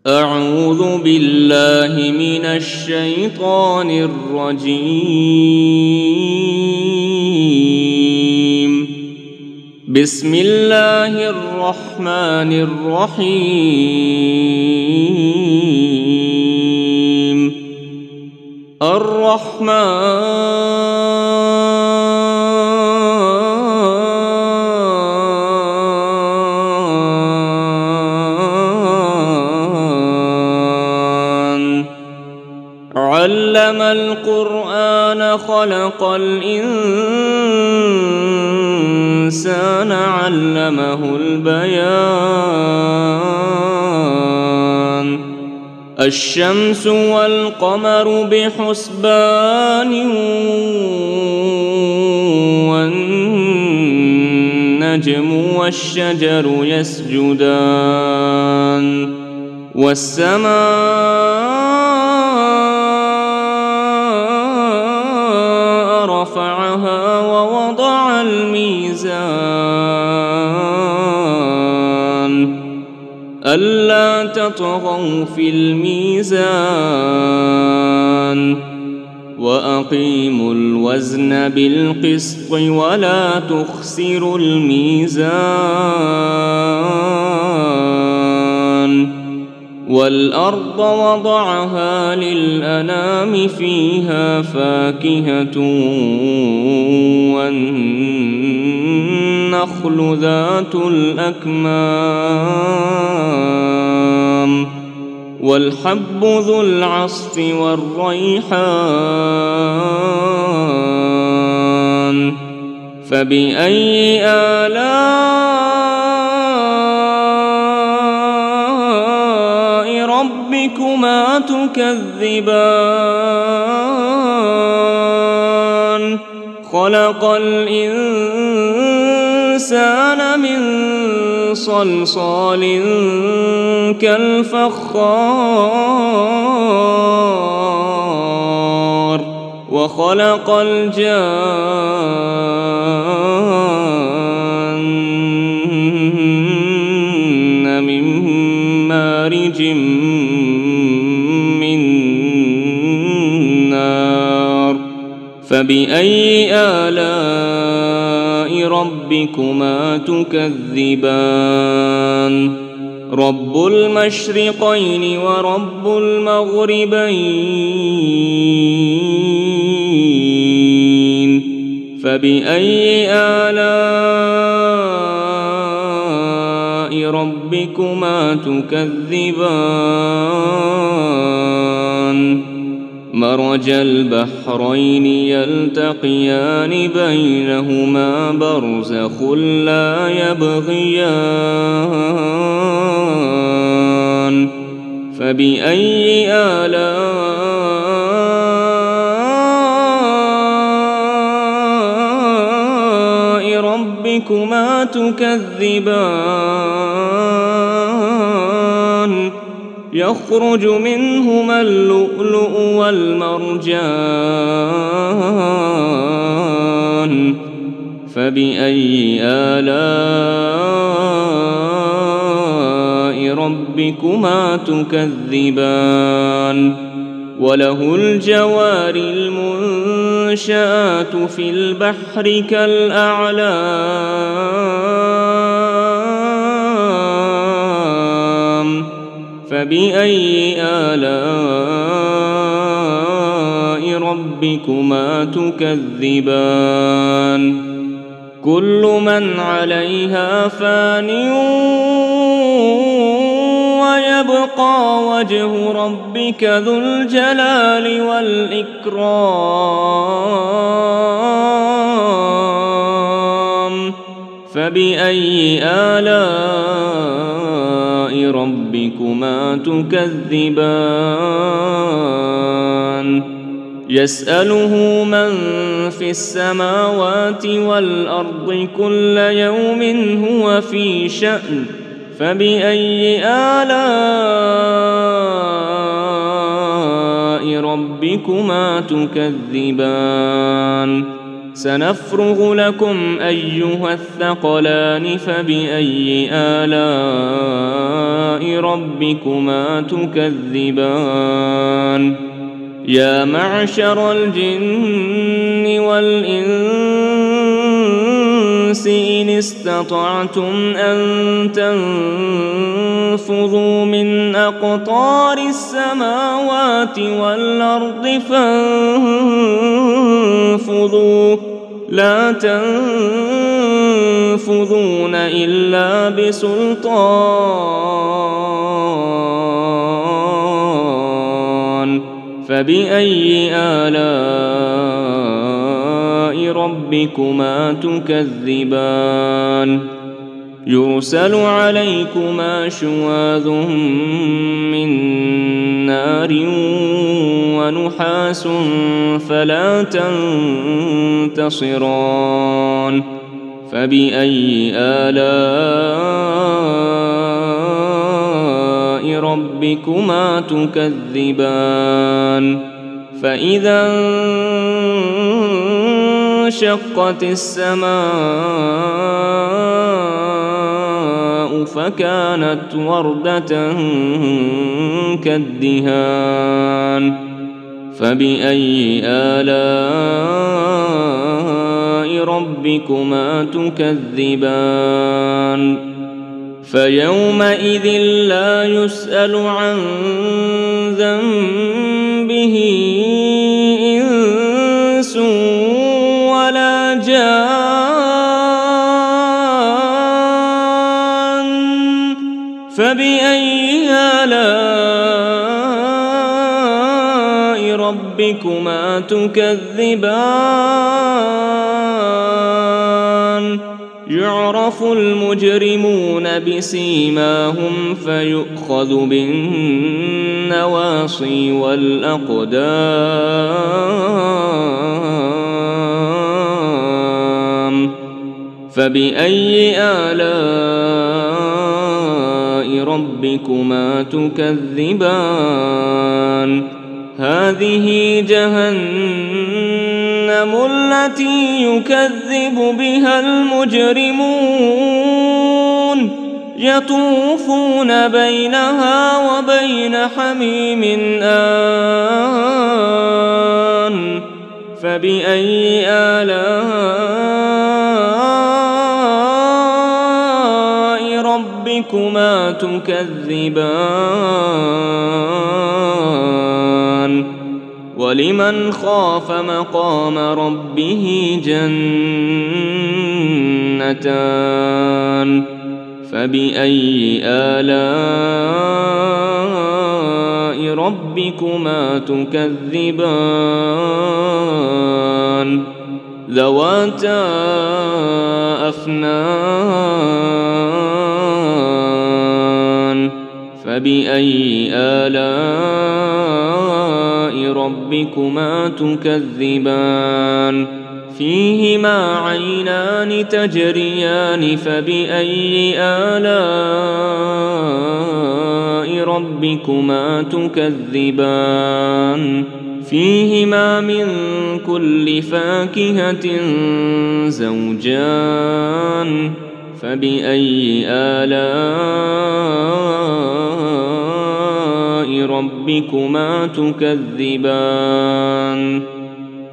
أعوذ بالله من الشيطان الرجيم. بسم الله الرحمن الرحيم. علم القرآن خلق الإنسان علمه البيان. الشمس والقمر بحسبان والنجم والشجر يسجدان والسماء رفعها ووضع الميزان ألا تطغوا في الميزان وأقيموا الوزن بالقسط ولا تخسروا الميزان. والأرض وضعها للأنام فيها فاكهة والنخل ذات الأكمام والحب ذو العصف والريحان. فبأي آلاء ربكما تكذبان؟ خلق الإنسان من صلصال كالفخار وخلق الجان من مارج من نار. فبأي آلاء ربكما تكذبان؟ رب المشرقين ورب المغربين. فبأي آلاء ربكما تكذبان؟ مرج البحرين يلتقيان بينهما برزخ لا يبغيان. فبأي آلاء ربكما تكذبان؟ يخرج منهما اللؤلؤ والمرجان. فبأي آلاء ربكما تكذبان؟ وله الجوار المنشآت في البحر كالأعلام. فبأي آلاء ربكما تكذبان؟ كل من عليها فان ويبقى وجه ربك ذو الجلال والإكرام. فبأي آلاء ربكما تكذبان؟ يسأله من في السماوات والأرض كل يوم هو في شأن. فبأي آلاء ربكما تكذبان؟ سنفرغ لكم أيها الثقلان فبأي آلاء ربكما تكذبان يا معشر الجن والإنس إن استطعتم أن تنفذوا من أقطار السماوات والأرض فانفذوا لا تنفذون إلا بسلطان فبأي آلاء ربكما تكذبان يرسل عليكما شواظ من نار ونحاس فلا تنتصران فبأي آلاء ربكما تكذبان فإذا انشقت السماء فكانت وردة كالدهان فبأي آلاء ربكما تكذبان فيومئذ لا يسأل عن ذنبه إنس ولا جان فبأي آلاء ربكما تكذبان يعرف المجرمون بسيماهم فيؤخذ بالنواصي والأقدام فبأي آلاء ربكما تكذبان هذه جهنم التي يكذب بها المجرمون يطوفون بينها وبين حميم آن فبأي آلاء ربكما تكذبان ولمن خاف مقام ربه جنتان فبأي آلاء ربكما تكذبان ذواتا أفنان فبأي آلاء ربكما تكذبان فيهما عينان تجريان فبأي آلاء ربكما تكذبان فيهما من كل فاكهة زوجان فبأي آلاء ربكما تكذبان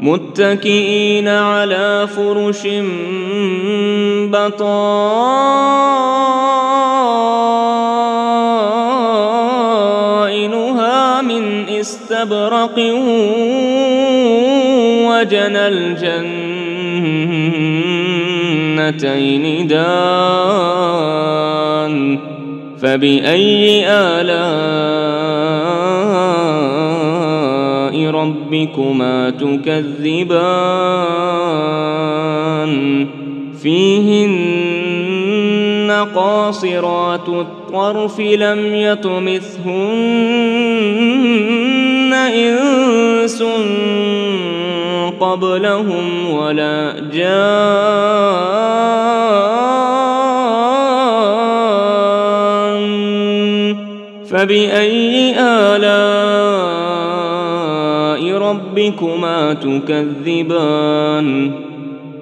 متكئين على فرش بطائنها من استبرق وجنى الجنتين دان فبأي آلاء ربكما تكذبان فيهن قاصرات الطرف لم يطمثهن إنس قبلهم ولا جان فبأي آلاء ربكما تكذبان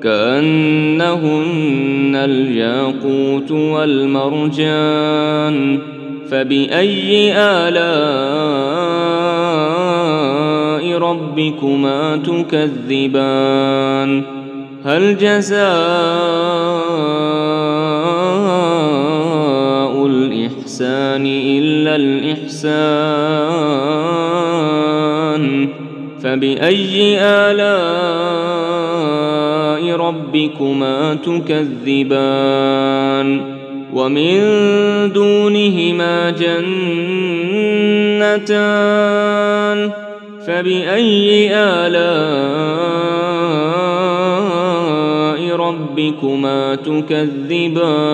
كأنهن الياقوت والمرجان فبأي آلاء ربكما تكذبان هل جزاء الإحسان إلا الإحسان فبأي آلاء ربكما تكذبان ومن دونهما جنتان فبأي آلاء ربكما تكذبان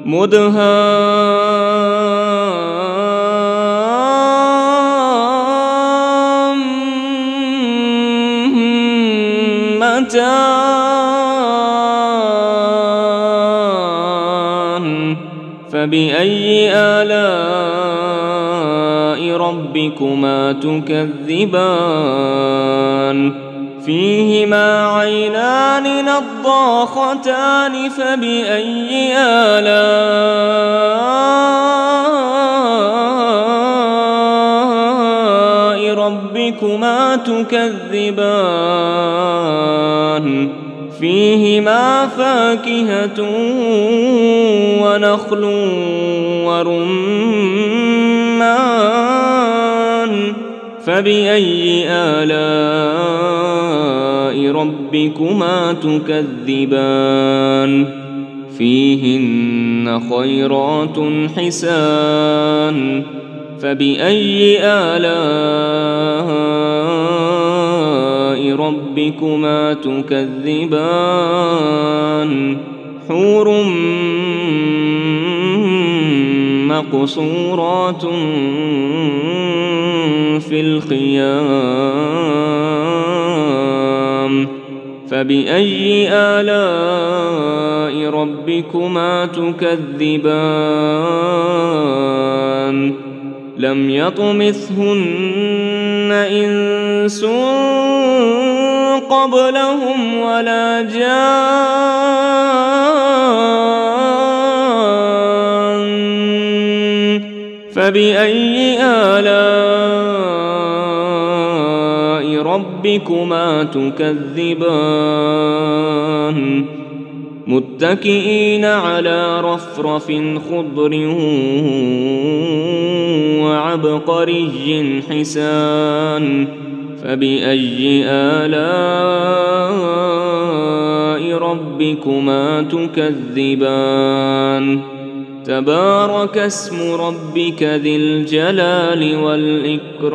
مدهامتان فبأي آلاء ربكما تكذبان فيهما عينان نضاختان فبأي آلاء ربكما تكذبان فيهما فاكهة ونخل ورمان فبأي آلاء ربكما تكذبان فيهن خيرات حسان فبأي آلاء ربكما تكذبان حور مقصورات في الخيام فبأي آلاء ربكما تكذبان لم يطمثهن إنس قبلهم ولا جان فبأي آلاء ربكما تكذبان متكئين على رفرف خضر وعبقري حسان فبأي آلاء ربكما تكذبان تبارك اسم ربك ذي الجلال والإكرام